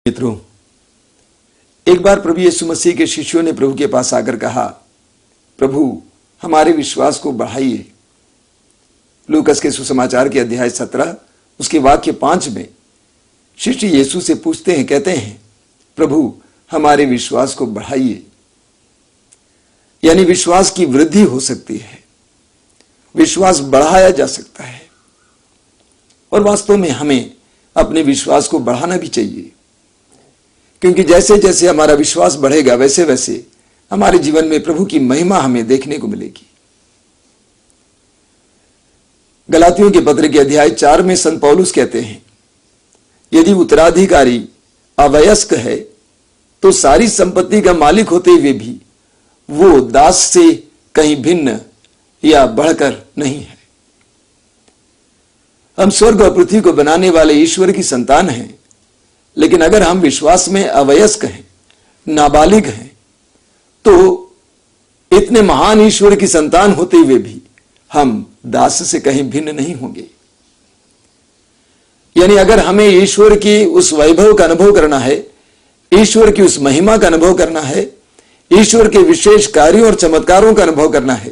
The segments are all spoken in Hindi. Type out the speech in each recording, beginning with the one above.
मित्रों, एक बार प्रभु यीशु मसीह के शिष्यों ने प्रभु के पास आकर कहा, प्रभु हमारे विश्वास को बढ़ाइए। लूकस के सुसमाचार के अध्याय 17 उसके वाक्य 5 में शिष्य यीशु से पूछते हैं, कहते हैं, प्रभु हमारे विश्वास को बढ़ाइए। यानी विश्वास की वृद्धि हो सकती है, विश्वास बढ़ाया जा सकता है। और वास्तव में हमें अपने विश्वास को बढ़ाना भी चाहिए, क्योंकि जैसे जैसे हमारा विश्वास बढ़ेगा वैसे वैसे हमारे जीवन में प्रभु की महिमा हमें देखने को मिलेगी। गलातियों के पत्र के अध्याय 4 में संत पौलुस कहते हैं, यदि उत्तराधिकारी अवयस्क है तो सारी संपत्ति का मालिक होते हुए भी वो दास से कहीं भिन्न या बढ़कर नहीं है। हम स्वर्ग और पृथ्वी को बनाने वाले ईश्वर की संतान हैं, लेकिन अगर हम विश्वास में अवयस्क हैं, नाबालिग हैं, तो इतने महान ईश्वर की संतान होते हुए भी हम दास से कहीं भिन्न नहीं होंगे। यानी अगर हमें ईश्वर की उस वैभव का अनुभव करना है, ईश्वर की उस महिमा का अनुभव करना है, ईश्वर के विशेष कार्यों और चमत्कारों का अनुभव करना है,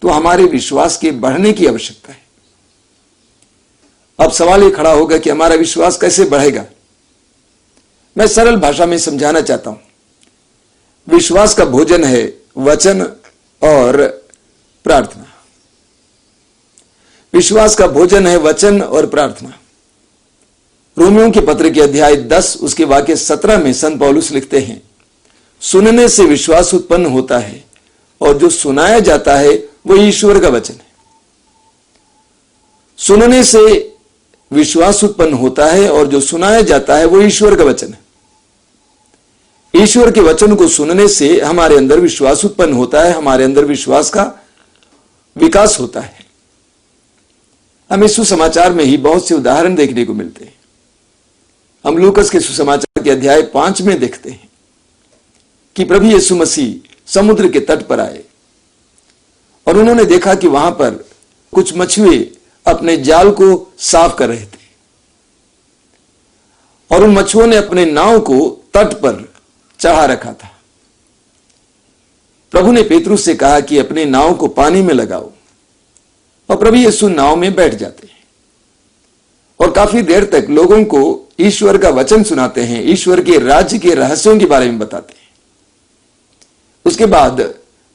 तो हमारे विश्वास के बढ़ने की आवश्यकता है। अब सवाल यह खड़ा होगा कि हमारा विश्वास कैसे बढ़ेगा। मैं सरल भाषा में समझाना चाहता हूं। विश्वास का भोजन है वचन और प्रार्थना। विश्वास का भोजन है वचन और प्रार्थना। रोमियों के पत्र के अध्याय 10 उसके वाक्य 17 में संत पौलुस लिखते हैं, सुनने से विश्वास उत्पन्न होता है और जो सुनाया जाता है वो ईश्वर का वचन है। सुनने से विश्वास उत्पन्न होता है और जो सुनाया जाता है वो ईश्वर का वचन है। ईश्वर के वचन को सुनने से हमारे अंदर विश्वास उत्पन्न होता है, हमारे अंदर विश्वास का विकास होता है। हमें सुसमाचार में ही बहुत से उदाहरण देखने को मिलते हैं। हम लूकस के सुसमाचार के अध्याय 5 में देखते हैं कि प्रभु यीशु मसीह समुद्र के तट पर आए और उन्होंने देखा कि वहां पर कुछ मछुए अपने जाल को साफ कर रहे थे और उन मछुओं ने अपने नाव को तट पर चढ़ा रखा था। प्रभु ने पेतरुस से कहा कि अपने नाव को पानी में लगाओ, और प्रभु यीशु नाव में बैठ जाते हैं और काफी देर तक लोगों को ईश्वर का वचन सुनाते हैं, ईश्वर के राज्य के रहस्यों के बारे में बताते हैं। उसके बाद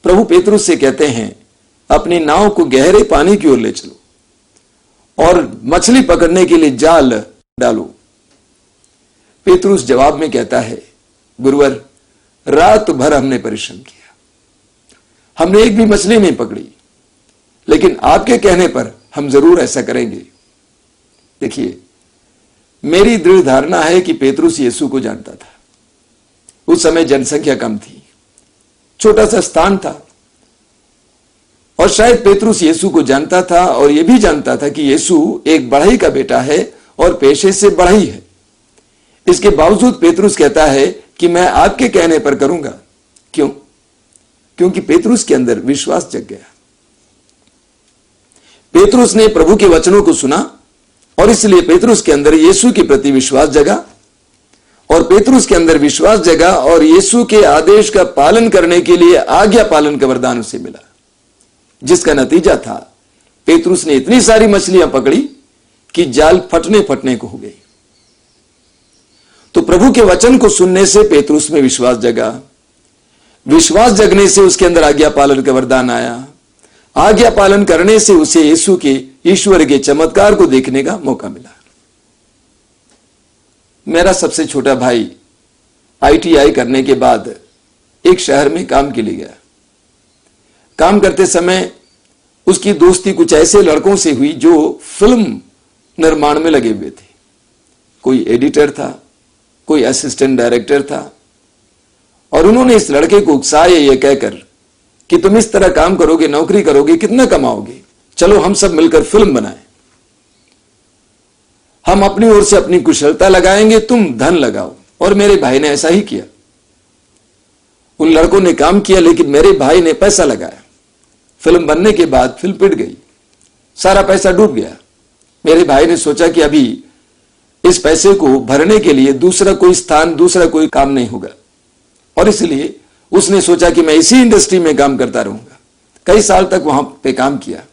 प्रभु पेतरुस से कहते हैं, अपनी नाव को गहरे पानी की ओर ले चलो और मछली पकड़ने के लिए जाल डालो। पेतरुस जवाब में कहता है, गुरुवर रात भर हमने परिश्रम किया, हमने एक भी मछली नहीं पकड़ी, लेकिन आपके कहने पर हम जरूर ऐसा करेंगे। देखिए, मेरी दृढ़ धारणा है कि पेतरुस यीशु को जानता था। उस समय जनसंख्या कम थी, छोटा सा स्थान था, और शायद पेतरुस यीशु को जानता था और यह भी जानता था कि यीशु एक बढ़ई का बेटा है और पेशे से बढ़ई है। इसके बावजूद पेतरुस कहता है कि मैं आपके कहने पर करूंगा। क्यों? क्योंकि पेतरुस के अंदर विश्वास जग गया। पेतरुस ने प्रभु के वचनों को सुना और इसलिए पेतरुस के अंदर यीशु के प्रति विश्वास जगा, और पेतरुस के अंदर विश्वास जगा और यीशु के आदेश का पालन करने के लिए आज्ञा पालन का वरदान उसे मिला, जिसका नतीजा था पेतरुस ने इतनी सारी मछलियां पकड़ी कि जाल फटने को हो गई। तो प्रभु के वचन को सुनने से पेतरुस में विश्वास जगा, विश्वास जगने से उसके अंदर आज्ञा पालन का वरदान आया, आज्ञा पालन करने से उसे यीशु के ईश्वर के चमत्कार को देखने का मौका मिला। मेरा सबसे छोटा भाई ITI करने के बाद एक शहर में काम के लिए गया। काम करते समय उसकी दोस्ती कुछ ऐसे लड़कों से हुई जो फिल्म निर्माण में लगे हुए थे। कोई एडिटर था, कोई असिस्टेंट डायरेक्टर था, और उन्होंने इस लड़के को उकसाया यह कहकर कि तुम इस तरह काम करोगे, नौकरी करोगे, कितना कमाओगे, चलो हम सब मिलकर फिल्म बनाएं, हम अपनी ओर से अपनी कुशलता लगाएंगे, तुम धन लगाओ। और मेरे भाई ने ऐसा ही किया। उन लड़कों ने काम किया, लेकिन मेरे भाई ने पैसा लगाया। फिल्म बनने के बाद फिल्म पिट गई, सारा पैसा डूब गया। मेरे भाई ने सोचा कि अभी इस पैसे को भरने के लिए दूसरा कोई स्थान, दूसरा कोई काम नहीं होगा। और इसलिए उसने सोचा कि मैं इसी इंडस्ट्री में काम करता रहूंगा। कई साल तक वहां पे काम किया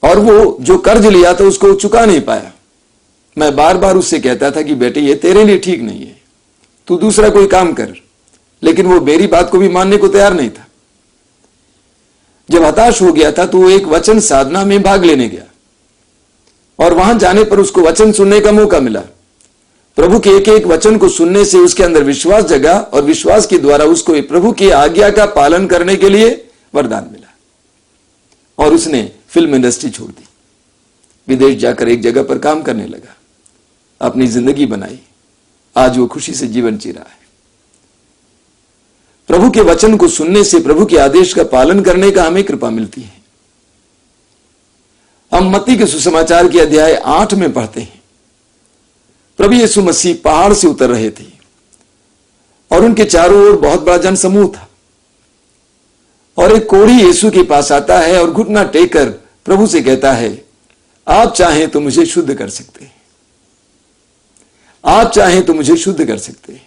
और वो जो कर्ज लिया था उसको चुका नहीं पाया। मैं बार बार उससे कहता था कि बेटे ये तेरे लिए ठीक नहीं है, तू दूसरा कोई काम कर, लेकिन वो मेरी बात को भी मानने को तैयार नहीं था। जब हताश हो गया था तो वो एक वचन साधना में भाग लेने गया और वहां जाने पर उसको वचन सुनने का मौका मिला। प्रभु के एक एक वचन को सुनने से उसके अंदर विश्वास जगा और विश्वास के द्वारा उसको प्रभु की आज्ञा का पालन करने के लिए वरदान मिला और उसने फिल्म इंडस्ट्री छोड़ दी, विदेश जाकर एक जगह पर काम करने लगा, अपनी जिंदगी बनाई। आज वो खुशी से जीवन जी रहा है। प्रभु के वचन को सुनने से प्रभु के आदेश का पालन करने का हमें कृपा मिलती है। हम मत्ती के सुसमाचार के अध्याय 8 में पढ़ते हैं, प्रभु यीशु मसीह पहाड़ से उतर रहे थे और उनके चारों ओर बहुत बड़ा जनसमूह था और एक कोढ़ी यीशु के पास आता है और घुटना टेक कर प्रभु से कहता है, आप चाहें तो मुझे शुद्ध कर सकते हैं, आप चाहें तो मुझे शुद्ध कर सकते हैं।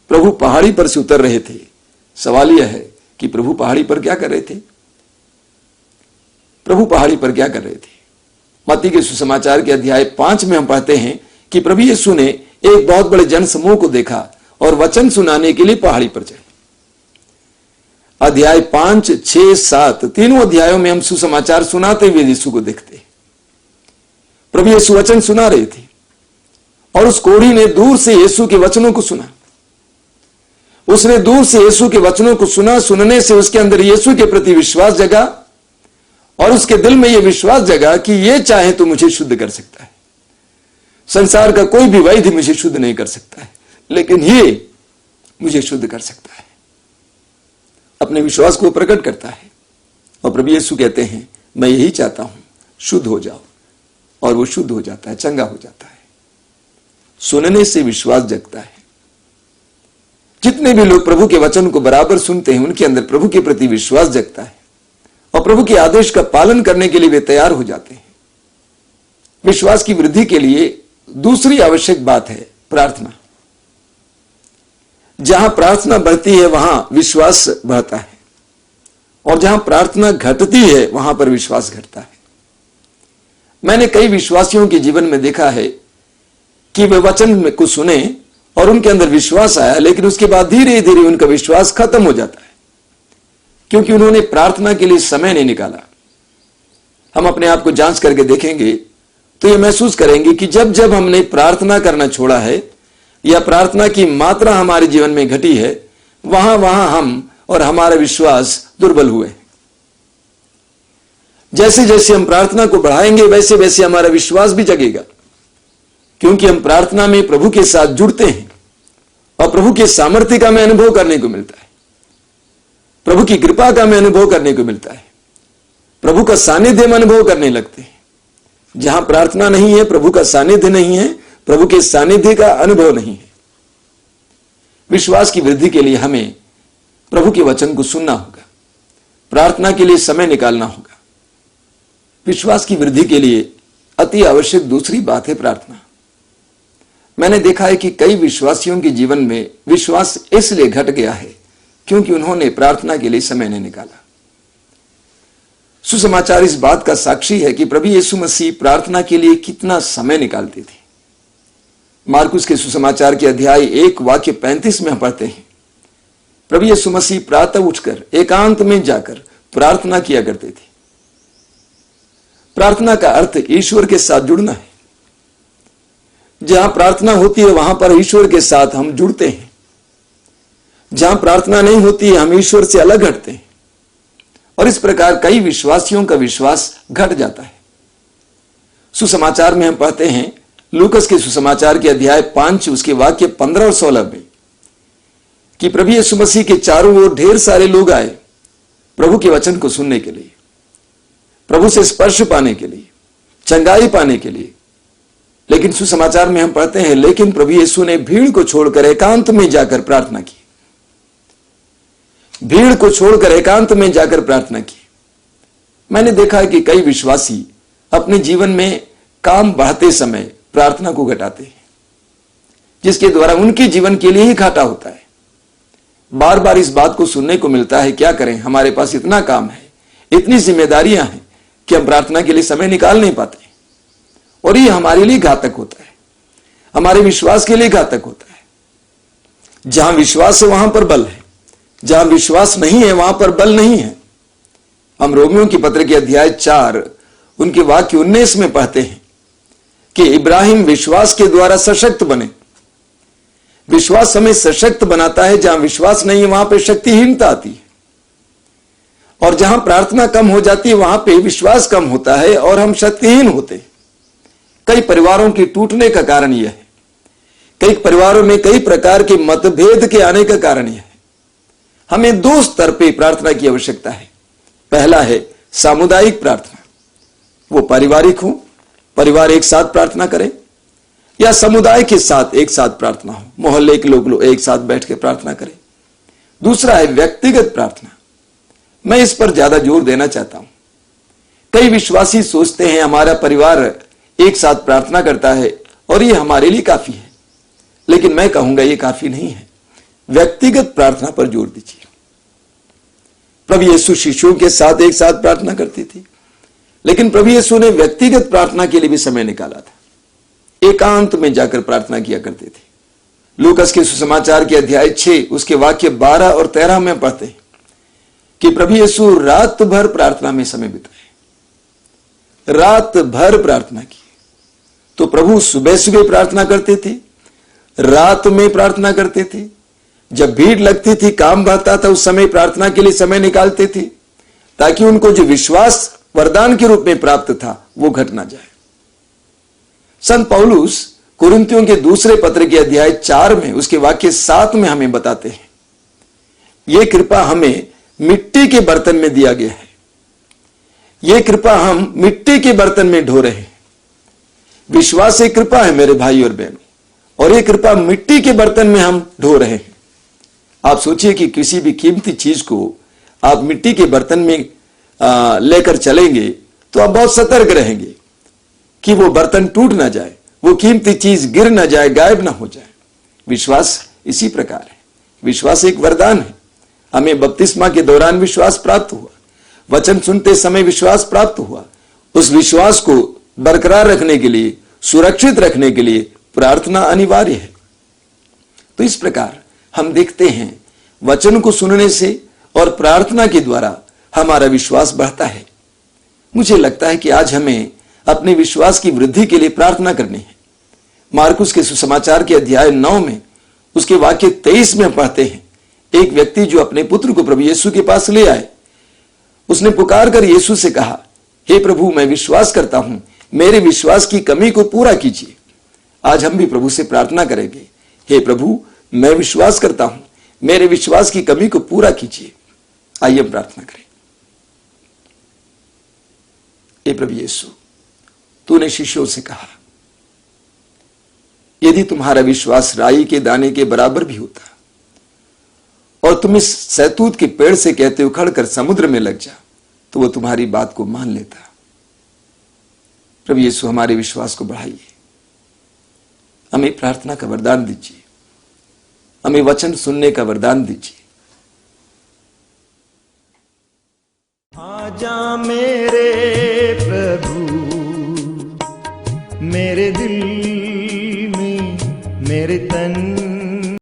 प्रभु पहाड़ी पर से उतर रहे थे। सवाल यह है कि प्रभु पहाड़ी पर क्या कर रहे थे? प्रभु पहाड़ी पर क्या कर रहे थे? मत्ती के सुसमाचार के अध्याय 5 में हम पढ़ते हैं कि प्रभु यीशु ने एक बहुत बड़े जनसमूह को देखा और वचन सुनाने के लिए पहाड़ी पर चढ़े। अध्याय 5, 6, 7 तीनों अध्यायों में हम सुसमाचार सुनाते हुए यीशु को देखते हैं। प्रभु यीशु वचन सुना रहे थे और उस कोढ़ी ने दूर से यीशु के वचनों को सुना। उसने दूर से यीशु के वचनों को सुना। सुनने से उसके अंदर यीशु के प्रति विश्वास जगा और उसके दिल में यह विश्वास जगा कि यह चाहे तो मुझे शुद्ध कर सकता है। संसार का कोई भी वैद्य मुझे शुद्ध नहीं कर सकता है, लेकिन ये मुझे शुद्ध कर सकता है। अपने विश्वास को प्रकट करता है और प्रभु यीशु कहते हैं, मैं यही चाहता हूं, शुद्ध हो जाओ। और वो शुद्ध हो जाता है, चंगा हो जाता है। सुनने से विश्वास जगता है। जितने भी लोग प्रभु के वचन को बराबर सुनते हैं उनके अंदर प्रभु के प्रति विश्वास जगता है और प्रभु के आदेश का पालन करने के लिए वे तैयार हो जाते हैं। विश्वास की वृद्धि के लिए दूसरी आवश्यक बात है प्रार्थना। जहां प्रार्थना बढ़ती है वहां विश्वास बढ़ता है और जहां प्रार्थना घटती है वहां पर विश्वास घटता है। मैंने कई विश्वासियों के जीवन में देखा है कि वे वचन को सुने और उनके अंदर विश्वास आया, लेकिन उसके बाद धीरे धीरे उनका विश्वास खत्म हो जाता है क्योंकि उन्होंने प्रार्थना के लिए समय नहीं निकाला। हम अपने आप को जांच करके देखेंगे तो यह महसूस करेंगे कि जब जब हमने प्रार्थना करना छोड़ा है या प्रार्थना की मात्रा हमारे जीवन में घटी है, वहां वहां हम और हमारा विश्वास दुर्बल हुए। जैसे जैसे हम प्रार्थना को बढ़ाएंगे वैसे वैसे हमारा विश्वास भी जगेगा, क्योंकि हम प्रार्थना में प्रभु के साथ जुड़ते हैं और प्रभु के सामर्थ्य का हमें अनुभव करने को मिलता है, प्रभु की कृपा का हमें अनुभव करने को मिलता है, प्रभु का सानिध्य हम अनुभव करने लगते हैं। जहां प्रार्थना नहीं है, प्रभु का सानिध्य नहीं है, प्रभु के सानिध्य का अनुभव नहीं है। विश्वास की वृद्धि के लिए हमें प्रभु के वचन को सुनना होगा, प्रार्थना के लिए समय निकालना होगा। विश्वास की वृद्धि के लिए अति आवश्यक दूसरी बात है प्रार्थना। मैंने देखा है कि कई विश्वासियों के जीवन में विश्वास इसलिए घट गया है क्योंकि उन्होंने प्रार्थना के लिए समय नहीं निकाला। सुसमाचार इस बात का साक्षी है कि प्रभु यीशु मसीह प्रार्थना के लिए कितना समय निकालते थे। मार्कुस के सुसमाचार के अध्याय 1 वाक्य 35 में हम पढ़ते हैं, प्रभु यीशु मसीह प्रातः उठकर एकांत में जाकर प्रार्थना किया करते थे। प्रार्थना का अर्थ ईश्वर के साथ जुड़ना है। जहां प्रार्थना होती है वहां पर ईश्वर के साथ हम जुड़ते हैं। जहां प्रार्थना नहीं होती है हम ईश्वर से अलग हटते हैं और इस प्रकार कई विश्वासियों का विश्वास घट जाता है। सुसमाचार में हम पढ़ते हैं, लूकस के सुसमाचार के अध्याय 5 उसके वाक्य 15 और 16 में, कि प्रभु यीशु मसीह के चारों ओर ढेर सारे लोग आए प्रभु के वचन को सुनने के लिए, प्रभु से स्पर्श पाने के लिए, चंगाई पाने के लिए। लेकिन सुसमाचार में हम पढ़ते हैं, लेकिन प्रभु यीशु ने भीड़ को छोड़कर एकांत में जाकर प्रार्थना की। भीड़ को छोड़कर एकांत में जाकर प्रार्थना की। मैंने देखा है कि कई विश्वासी अपने जीवन में काम बढ़ाते समय प्रार्थना को घटाते हैं, जिसके द्वारा उनके जीवन के लिए ही घाटा होता है। बार बार इस बात को सुनने को मिलता है, क्या करें, हमारे पास इतना काम है, इतनी जिम्मेदारियां हैं कि हम प्रार्थना के लिए समय निकाल नहीं पाते। और ये हमारे लिए घातक होता है, हमारे विश्वास के लिए घातक होता है। जहां विश्वास है वहां पर बल है, जहां विश्वास नहीं है वहां पर बल नहीं है। हम रोमियों की पत्र के अध्याय 4 उनके वाक्य 19 में पढ़ते हैं कि इब्राहिम विश्वास के द्वारा सशक्त बने। विश्वास हमें सशक्त बनाता है। जहां विश्वास नहीं है वहां पर शक्तिहीनता आती है, और जहां प्रार्थना कम हो जाती है वहां पे विश्वास कम होता है और हम शक्तिहीन होते हैं। कई परिवारों के टूटने का कारण यह है, कई परिवारों में कई प्रकार के मतभेद के आने का कारण यह है। हमें दो स्तर पे प्रार्थना की आवश्यकता है। पहला है सामुदायिक प्रार्थना, वो पारिवारिक हो, परिवार एक साथ प्रार्थना करें, या समुदाय के साथ एक साथ प्रार्थना हो, मोहल्ले के लोग एक साथ बैठ के प्रार्थना करें। दूसरा है व्यक्तिगत प्रार्थना। मैं इस पर ज्यादा जोर देना चाहता हूं। कई विश्वासी सोचते हैं हमारा परिवार एक साथ प्रार्थना करता है और ये हमारे लिए काफी है, लेकिन मैं कहूंगा ये काफी नहीं है। व्यक्तिगत प्रार्थना पर जोर दीजिए। प्रभु यीशु शिष्यों के साथ एक साथ प्रार्थना करती थी, लेकिन प्रभु यीशु ने व्यक्तिगत प्रार्थना के लिए भी समय निकाला था। एकांत में जाकर प्रार्थना किया करते थे। लूकास के सुसमाचार के अध्याय 6 उसके वाक्य 12 और 13 में पढ़ते हैं कि प्रभु यीशु रात भर प्रार्थना में समय बिताए, रात भर प्रार्थना की। तो प्रभु सुबह सुबह प्रार्थना करते थे, रात में प्रार्थना करते थे, जब भीड़ लगती थी, काम बढ़ता था, उस समय प्रार्थना के लिए समय निकालते थे, ताकि उनको जो विश्वास वरदान के रूप में प्राप्त था वो घट ना जाए। संत पौलुस कुरिन्थियों के दूसरे पत्र के अध्याय 4 में उसके वाक्य 7 में हमें बताते हैं, यह कृपा हमें मिट्टी के बर्तन में दिया गया है। यह कृपा हम मिट्टी के बर्तन में ढो रहे हैं। विश्वास एक कृपा है मेरे भाई और बहनों, और यह कृपा मिट्टी के बर्तन में हम ढो रहे हैं। आप सोचिए कि किसी भी कीमती चीज को आप मिट्टी के बर्तन में लेकर चलेंगे तो आप बहुत सतर्क रहेंगे कि वो बर्तन टूट ना जाए, वो कीमती चीज गिर ना जाए, गायब ना हो जाए। विश्वास इसी प्रकार है। विश्वास एक वरदान है। हमें बपतिस्मा के दौरान विश्वास प्राप्त हुआ, वचन सुनते समय विश्वास प्राप्त हुआ। उस विश्वास को बरकरार रखने के लिए, सुरक्षित रखने के लिए प्रार्थना अनिवार्य है। तो इस प्रकार हम देखते हैं वचन को सुनने से और प्रार्थना के द्वारा हमारा विश्वास बढ़ता है। मुझे लगता है कि आज हमें अपने विश्वास की वृद्धि के लिए प्रार्थना करनी है। मार्कुस के सुसमाचार के अध्याय 9 में उसके वाक्य 23 में पढ़ते हैं, एक व्यक्ति जो अपने पुत्र को प्रभु यीशु के पास ले आए, उसने पुकार कर यीशु से कहा, हे प्रभु, मैं विश्वास करता हूं, मेरे विश्वास की कमी को पूरा कीजिए। आज हम भी प्रभु से प्रार्थना करेंगे, हे प्रभु, मैं विश्वास करता हूं, मेरे विश्वास की कमी को पूरा कीजिए। आइए हम प्रार्थना करें। हे प्रभु यीशु, तूने शिष्यों से कहा, यदि तुम्हारा विश्वास राई के दाने के बराबर भी होता और तुम इस सैतूत के पेड़ से कहते उखड़कर समुद्र में लग जा, तो वो तुम्हारी बात को मान लेता। प्रभु यीशु, हमारे विश्वास को बढ़ाइए, हमें प्रार्थना का वरदान दीजिए, हमें वचन सुनने का वरदान दीजिए। आजा मेरे